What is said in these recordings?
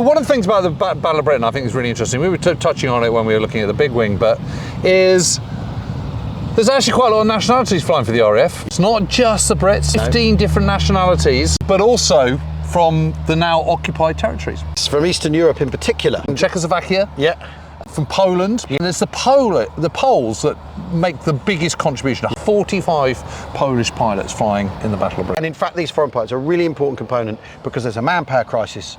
one of the things about the Battle of Britain I think is really interesting, we were touching on it when we were looking at the big wing, but is there's actually quite a lot of nationalities flying for the RAF. It's not just the Brits, 15 different nationalities, but also from the now occupied territories. It's from Eastern Europe in particular. From Czechoslovakia. Yeah. From Poland. And it's the Poles that make the biggest contribution. 45 Polish pilots flying in the Battle of Britain. And in fact, these foreign pilots are a really important component because there's a manpower crisis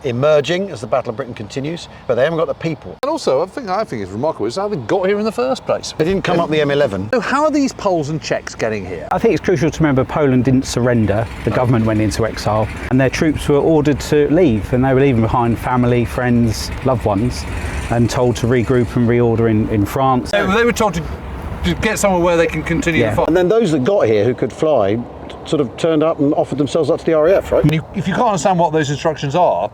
emerging as the Battle of Britain continues, but they haven't got the people. And also, I think it's remarkable is how they got here in the first place. They didn't come up the M11. So how are these Poles and Czechs getting here? I think it's crucial to remember Poland didn't surrender. The government went into exile and their troops were ordered to leave, and they were leaving behind family, friends, loved ones, and told to regroup and reorder in France. They were told to get somewhere where they can continue to fight. And then those that got here who could fly sort of turned up and offered themselves up to the RAF, right? If you can't understand what those instructions are,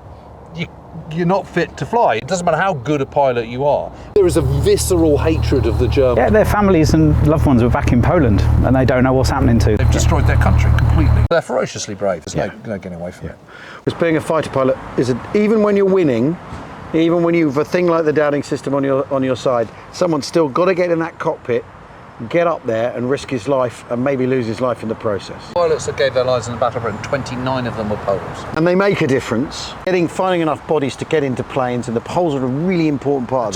you're not fit to fly. It doesn't matter how good a pilot you are. There is a visceral hatred of the Germans. Yeah, their families and loved ones are back in Poland and they don't know what's happening to them. They've destroyed their country completely. They're ferociously brave. There's no getting away from it. Because being a fighter pilot is even when you're winning, even when you've a thing like the Dowding system on your side, someone's still got to get in that cockpit, get up there and risk his life and maybe lose his life in the process. Pilots that gave their lives in the Battle of Britain, 29 of them were Poles. And they make a difference. Finding enough bodies to get into planes, and the Poles are a really important part of that.